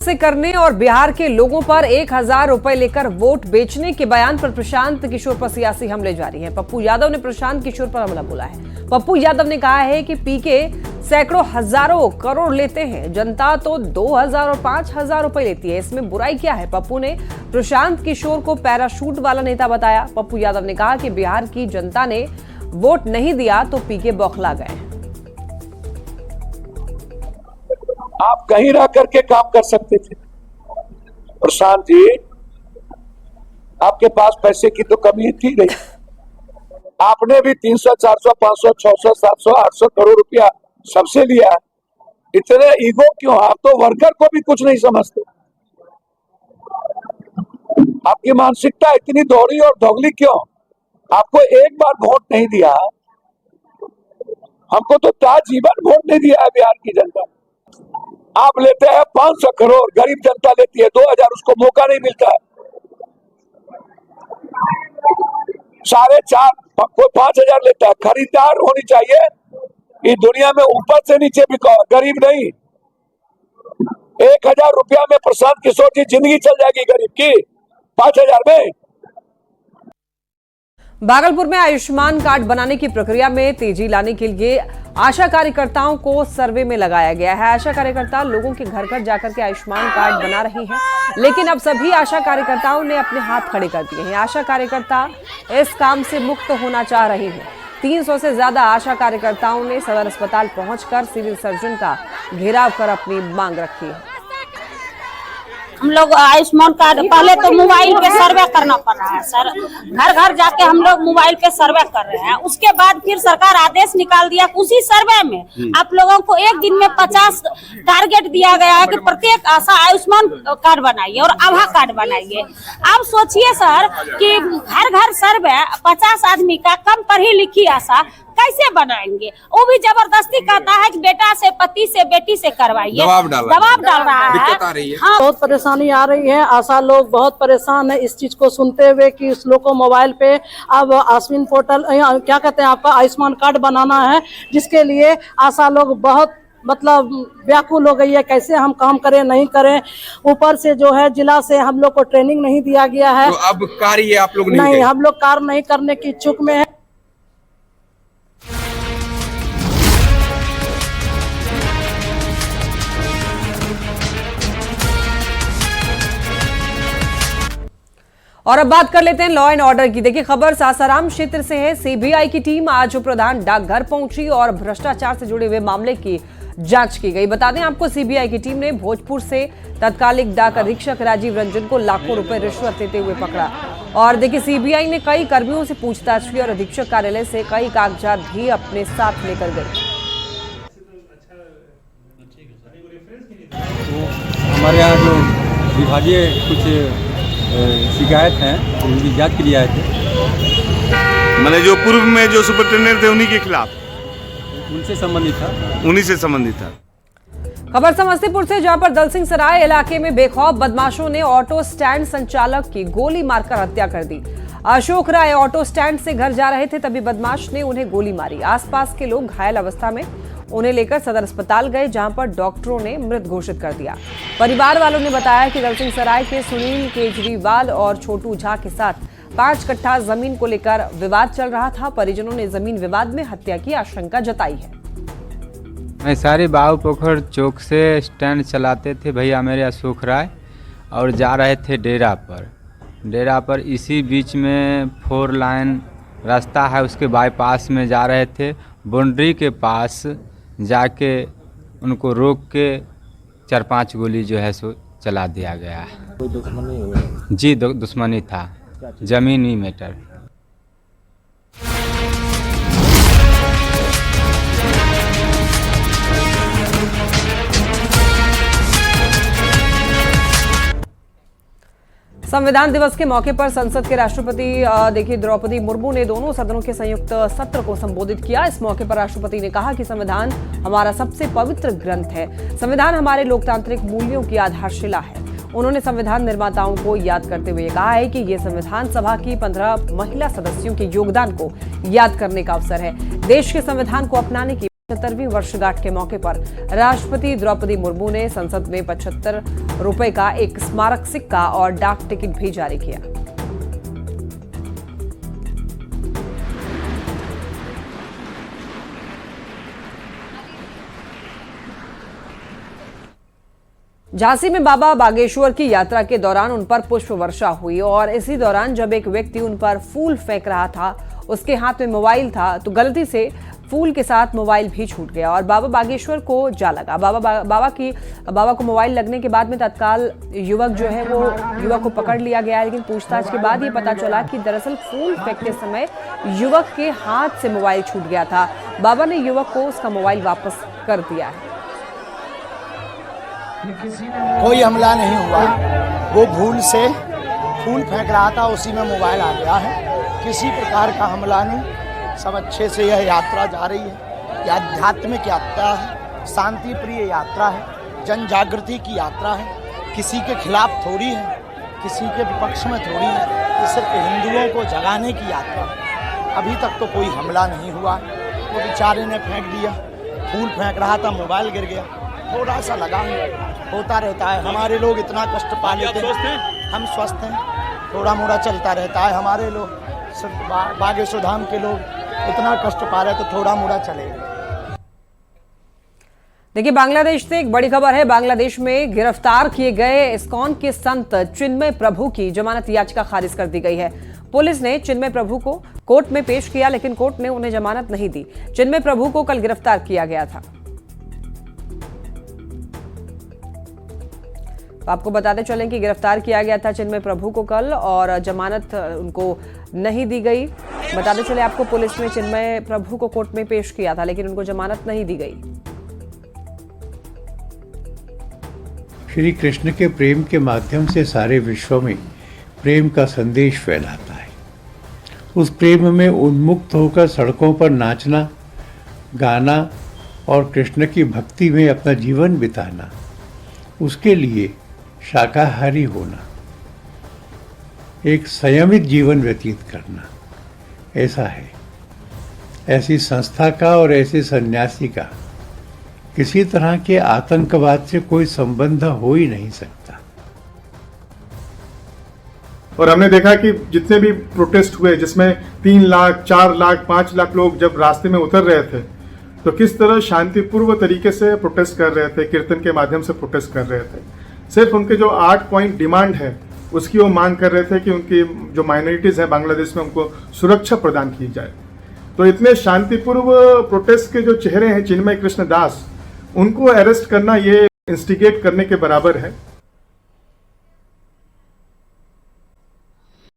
से करने और बिहार के लोगों पर 1,000 रुपए लेकर वोट बेचने के बयान पर प्रशांत किशोर पर सियासी हमले जारी हैं। पप्पू यादव ने प्रशांत किशोर पर हमला बोला है। पप्पू यादव ने कहा है कि पीके सैकड़ों हजारों करोड़ लेते हैं, जनता तो 2,000 और 5,000 रुपए लेती है, इसमें बुराई क्या है। पप्पू ने प्रशांत किशोर को पैराशूट वाला नेता बताया। पप्पू यादव ने कहा कि बिहार की जनता ने वोट नहीं दिया तो पीके बौखला गए। आप कहीं रह करके काम कर सकते थे। प्रशांत जी, आपके पास पैसे की तो कमी थी नहीं। आपने भी 300, 400, 500, 600, 700, 800 करोड़ रुपया सबसे लिया। इतने ईगो क्यों? आप तो वर्कर को भी कुछ नहीं समझते। आपकी मानसिकता इतनी दोहरी और दोगली क्यों? आपको एक बार वोट नहीं दिया, हमको तो जीवन वोट नहीं दिया है बिहार की जनता। आप लेते हैं 500 करोड़, गरीब जनता लेती है 2,000, उसको मौका नहीं मिलता है। 4.5 कोई 5,000 लेता है। खरीदार होनी चाहिए इस दुनिया में, ऊपर से नीचे बिकाओ, गरीब नहीं। 1,000 रुपया में प्रशांत किशोर जी जिंदगी चल जाएगी गरीब की, 5,000 में। भागलपुर में आयुष्मान कार्ड बनाने की प्रक्रिया में तेजी लाने के लिए आशा कार्यकर्ताओं को सर्वे में लगाया गया है। आशा कार्यकर्ता लोगों के घर घर जाकर के आयुष्मान कार्ड बना रही हैं, लेकिन अब सभी आशा कार्यकर्ताओं ने अपने हाथ खड़े कर दिए हैं। आशा कार्यकर्ता इस काम से मुक्त होना चाह रही हैं। 300 से ज्यादा आशा कार्यकर्ताओं ने सदर अस्पताल पहुंचकर सिविल सर्जन का घेराव कर अपनी मांग रखी है। हम लोग आयुष्मान कार्ड पहले तो मोबाइल पे सर्वे करना पड़ रहा है सर, घर घर जाके हम लोग मोबाइल पे सर्वे कर रहे हैं। उसके बाद फिर सरकार आदेश निकाल दिया, उसी सर्वे में आप लोगों को एक दिन में 50 टारगेट दिया गया है कि प्रत्येक आशा आयुष्मान कार्ड बनाइए और आभा कार्ड बनाइए। आप सोचिए सर कि घर घर सर्वे 50 आदमी का, कम पढ़ी लिखी आशा कैसे बनाएंगे? वो भी जबरदस्ती कहता है कि बेटा से, पति से, बेटी से करवाइए, दबाव डाल रहा है। हाँ, बहुत परेशानी आ रही है। आशा लोग बहुत परेशान है इस चीज को सुनते हुए कि उस लोग को मोबाइल पे अब आश्विन पोर्टल क्या कहते हैं, आपका आयुष्मान कार्ड बनाना है, जिसके लिए आशा लोग बहुत व्याकुल हो गई है। कैसे हम काम करें, नहीं करें। ऊपर से जो है जिला से हम लोग को ट्रेनिंग नहीं दिया गया है। तो अब कार्य आप लोग नहीं, हम लोग कार्य नहीं करने की इच्छुक में है। और अब बात कर लेते हैं लॉ एंड ऑर्डर की। देखिए, खबर सासाराम क्षेत्र से है। सीबीआई की टीम आज प्रधान डाकघर पहुंची और भ्रष्टाचार से जुड़े हुए मामले की जांच की गई। बता दें आपको, सीबीआई की टीम ने भोजपुर से तत्कालिक डाक अधीक्षक राजीव रंजन को लाखों रुपए रिश्वत लेते हुए पकड़ा। और देखिए, सीबीआई ने कई कर्मियों से पूछताछ की और अधीक्षक कार्यालय से कई कागजात भी अपने साथ लेकर गए। तो हमारे यहाँ जो विभागीय कुछ शिकायत हैं, उनकी जांच के लिए आए थे। मैंने जो पूर्व में जो सुपरिटेंडेंट थे उन्हीं के खिलाफ, उनसे संबंधित था, उन्हीं से संबंधित था। खबर समस्तीपुर से, जहां पर दलसिंह सराय इलाके में बेखौफ बदमाशों ने ऑटो स्टैंड संचालक की गोली मारकर हत्या कर दी। अशोक राय ऑटो स्टैंड से घर जा रहे थे, तभी बदमाश ने उन्हें गोली मारी। आसपास के लोग घायल अवस्था में उन्हें लेकर सदर अस्पताल गए, जहां पर डॉक्टरों ने मृत घोषित कर दिया। परिवार वालों ने बताया कि दलसिंह सराय के सुनील केजरीवाल और छोटू झा के साथ 5 कट्ठा जमीन को लेकर विवाद चल रहा था। परिजनों ने जमीन विवाद में हत्या की आशंका जताई है। मैं सारे बाबू पोखर चौक से स्टैंड चलाते थे भैया मेरे अशोक राय, और जा रहे थे डेरा पर इसी बीच में 4 लाइन रास्ता है, उसके बाईपास में जा रहे थे। बाउंड्री के पास जाके उनको रोक के 4-5 गोली जो है सो चला दिया गया। कोई दुश्मनी? जी, दुश्मनी था, जमीनी मैटर। संविधान दिवस के मौके पर संसद के राष्ट्रपति देखिए द्रौपदी मुर्मू ने दोनों सदनों के संयुक्त सत्र को संबोधित किया। इस मौके पर राष्ट्रपति ने कहा कि संविधान हमारा सबसे पवित्र ग्रंथ है। संविधान हमारे लोकतांत्रिक मूल्यों की आधारशिला है। उन्होंने संविधान निर्माताओं को याद करते हुए कहा है कि ये संविधान सभा की 15 महिला सदस्यों के योगदान को याद करने का अवसर है। देश के संविधान को अपनाने की 75वीं वर्षगांठ के मौके पर राष्ट्रपति द्रौपदी मुर्मू ने संसद में 75 रुपए का एक स्मारक सिक्का और डाक टिकट भी जारी किया। झांसी में बाबा बागेश्वर की यात्रा के दौरान उन पर पुष्प वर्षा हुई और इसी दौरान जब एक व्यक्ति उन पर फूल फेंक रहा था, उसके हाथ में मोबाइल था, तो गलती से फूल के साथ मोबाइल भी छूट गया और बाबा बागेश्वर को जा लगा। बाबा को मोबाइल लगने के बाद में तत्काल युवक जो है वो युवक को पकड़ लिया गया, लेकिन पूछताछ के बाद ये पता चला कि दरअसल फूल फेंकते समय युवक के हाथ से मोबाइल छूट गया था। बाबा ने युवक को उसका मोबाइल वापस कर दिया है। कोई हमला नहीं हुआ, वो भूल से फूल फेंक रहा था, उसी में मोबाइल आ गया है। किसी प्रकार का हमला नहीं, सब अच्छे से यह यात्रा जा रही है। यह आध्यात्मिक यात्रा है, शांति प्रिय यात्रा है, जन जागृति की यात्रा है। किसी के खिलाफ थोड़ी है, किसी के विपक्ष में थोड़ी है, ये सिर्फ हिंदुओं को जगाने की यात्रा है। अभी तक तो कोई हमला नहीं हुआ। वो बेचारे ने फेंक दिया, फूल फेंक रहा था, मोबाइल गिर गया, थोड़ा सा लगा, होता रहता है। हमारे लोग इतना कष्ट पा लेते हैं, हम स्वस्थ हैं, थोड़ा मोड़ा चलता रहता है। हमारे लोग सिर्फ बागेश्वर धाम के लोग इतना कष्ट पा रहे तो थोड़ा मोड़ा चलेगा। देखिए, बांग्लादेश से एक बड़ी खबर है। बांग्लादेश में गिरफ्तार किए गए इस्कॉन के संत चिन्मय प्रभु की जमानत याचिका खारिज कर दी गई है। पुलिस ने चिन्मय प्रभु को कोर्ट में पेश किया, लेकिन कोर्ट ने उन्हें जमानत नहीं दी। चिन्मय प्रभु को कल गिरफ्तार किया गया था। आपको बताते चलें कि गिरफ्तार किया गया था चिन्मय प्रभु को कल और जमानत उनको नहीं दी गई। बताते चले आपको, पुलिस ने चिन्मय प्रभु को कोर्ट में पेश किया था, लेकिन उनको जमानत नहीं दी गई। श्री कृष्ण के प्रेम के माध्यम से सारे विश्व में प्रेम का संदेश फैलाता है। उस प्रेम में उन्मुक्त होकर सड़कों पर नाचना, गाना और कृष्ण की भक्ति में अपना जीवन बिताना, उसके लिए शाकाहारी होना, एक संयमित जीवन व्यतीत करना, ऐसा है। ऐसी संस्था का और ऐसे सन्यासी का किसी तरह के आतंकवाद से कोई संबंध हो ही नहीं सकता। और हमने देखा कि जितने भी प्रोटेस्ट हुए, जिसमें 3 लाख, 4 लाख, 5 लाख लोग जब रास्ते में उतर रहे थे, तो किस तरह शांतिपूर्व तरीके से प्रोटेस्ट कर रहे थे, कीर्तन के माध्यम से प्रोटेस्ट कर रहे थे। सिर्फ उनके जो 8 पॉइंट डिमांड है उसकी वो मांग कर रहे थे कि उनकी जो माइनॉरिटीज़ हैं बांग्लादेश में, उनको सुरक्षा प्रदान की जाए। तो इतने शांतिपूर्व प्रोटेस्ट के जो चेहरे हैं चिन्मय कृष्ण दास, उनको अरेस्ट करना ये इंस्टिगेट करने के बराबर है।